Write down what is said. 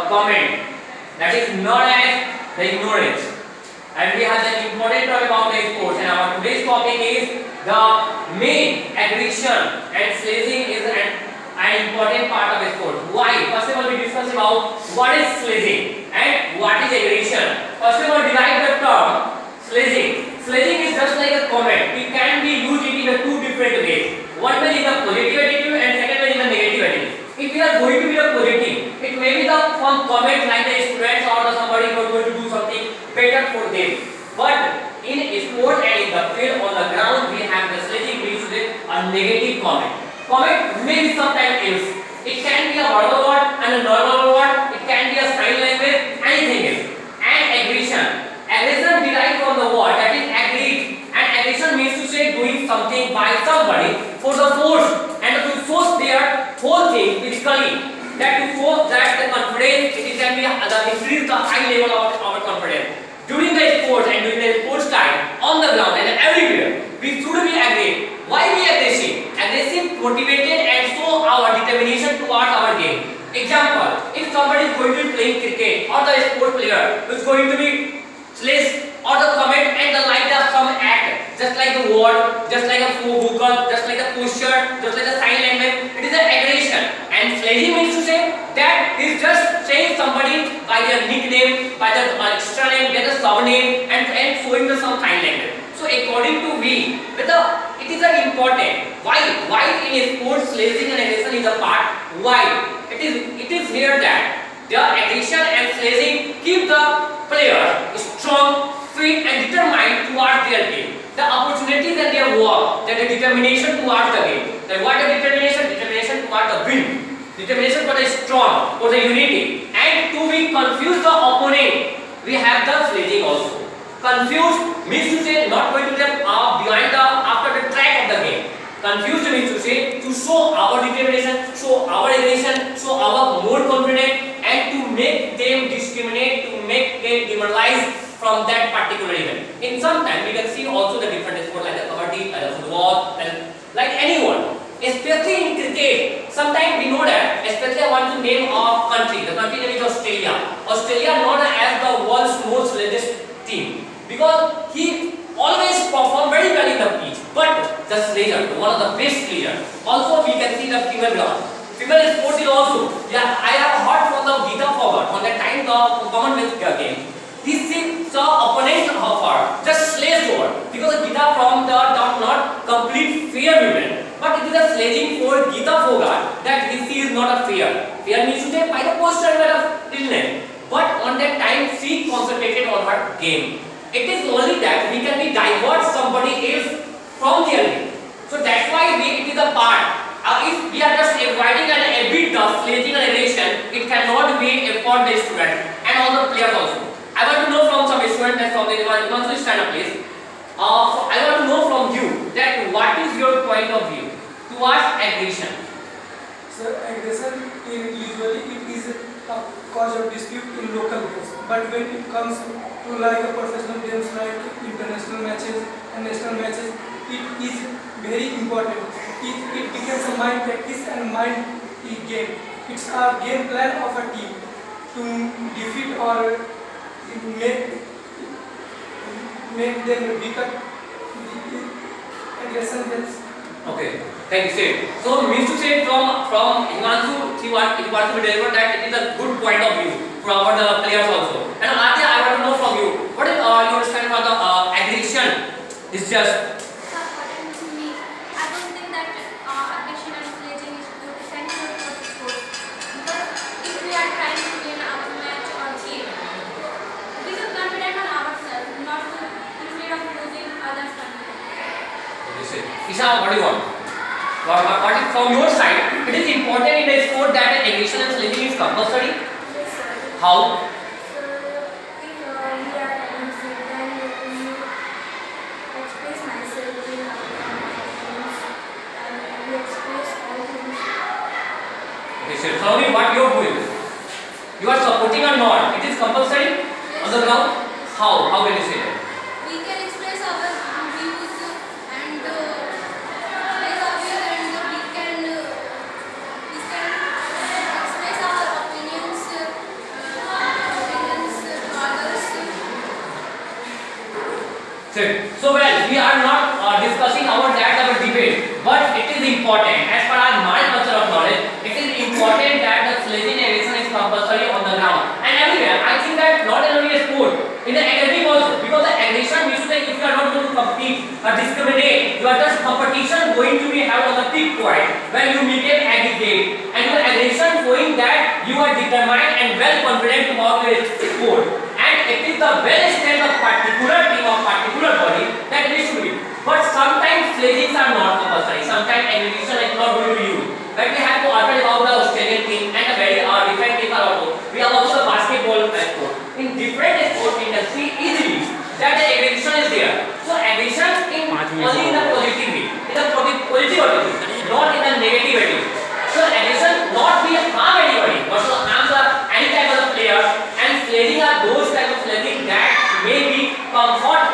comment, that is known as the ignorance. And we have the important topic of the sports, and our today's topic is the main aggression and sledging is an important part of the sport. Why? First of all, we discuss about what is sledging and what is aggression. First of all, derive the term sledging. Sledging is just like a comment. It can be used in a two different ways. One way in the positive attitude and second way in the negative attitude. If we are going to be the positive, it may be the from comment like the students or the somebody who are going to do something better for them. But in sport and in the field on the ground, we have the sledging which is a negative comment. Comment may be sometimes else. It can be a verbal word and a normal word. It can be a sign language, anything else. And aggression. Aggression derived from the word that is agreed. And aggression means to say doing something by somebody for the force and to force their whole thing physically. That to force that the confidence, it can be increase the high level of our confidence. During the sports and during the sports time, on the ground and everywhere, we should be aggressive. Why be aggressive? Aggressive, motivated and show our determination towards our game. Example, if somebody is going to be playing cricket or the sport player is going to be sledge or the comment and the like the some act, just like the word, just like a vocal, just like the posture, just like the sign language, it is an aggression. And sledging means to say that is just saying somebody by their nickname, by their extra name, get a surname and showing the some sign language. So according to we, it is important. Why in a sport sledging and aggression is a part? Why? It is here that the aggression and sledging keep the player strong, fit and determined towards their game. The opportunities and their work, that the determination towards the game. Then what the determination? Determination towards the win. Determination for the strong, for the unity. And to be confuse the opponent, we have the sledging also. Confused means to say not going to them behind the after the track of the game. Confused means to say to show our determination, show our aggression, show our more confidence, and to make them discriminate, to make them demoralize from that particular event. In some time we can see also the different sports like the kabaddi, like the football, and like anyone. Especially in cricket, sometimes we know that, especially I want to name a country. The country name is Australia. Australia known as the world's most largest team because he always perform very well in the pitch. But the sledger, one of the best players. Also we can see the female ground. Female sports is also. Yeah, I have heard from the Geeta Fogart on that time the Commonwealth game. He saw opponent of her just sledged over because Geeta from the not complete fair women. But it is a sledging for Geeta Fogart that he is not a fair. Fair means to say by the posture and by the illness. But on that time she concentrated on her game. It is only that we can be divert somebody else from their game. So that's why it is a part. If we are just avoiding a bit of sledging and aggression, it cannot be for the student and all the players also. I want to know from some students and from the Imansu stand up please. I want to know from you that what is your point of view towards aggression? So aggression usually it is a cause of dispute in local games, but when it comes to like a professional games like international matches and national matches, it is very important. It becomes a mind practice and mind game. It's a game plan of a team to defeat or make them weaker. Aggression helps. Okay, thank you. Say. So means to say from Himanshu, he wants to deliver that it is a good point of view for our the players also. And Adya, I want to know from you, what is your understanding about the aggression? Is just. According to me, I don't think that aggression and sledging is good essential for the sport. Because if we are trying to win our match or game, we feel confident on ourselves, not to afraid of losing others' confidence. Isha, what do you want? What is from your side? It is important in a sport that aggression and sledging is compulsory. Yes, sir. How? So, if we are aggressive, then we express myself in our confidence and we express all things. Okay, sir. Tell me what you are doing. You are supporting or not? It is compulsory on the ground. How? How can you say that? We can express our views and express our views and we can express our opinions So well, we are not discussing about that type of debate, but it is important as per our mind culture of knowledge. It is important that the sledging aggression is compulsory on the ground and everywhere. I think that not only a sport, in the academic also, because the aggression we should say if you are not going to compete or discriminate, you are just competition going to be held on the peak point when you become aggregate and your aggression showing that you are determined and well confident about your sport. And it is the well strength of particular team of particular body that we should be. But sometimes sledgings are not compulsory. Sometimes aggregation is not going to be used. But we have to already about the Australian team and a very different team are also. We have also the basketball sport. In different sports, we can see easily that the aggregation is there. So aggregation in only in the positive way, in the positive way, not in the negative way. So aggression not be harm anybody, but to harm any type of player. And sledging are those type of sledging that may be comfort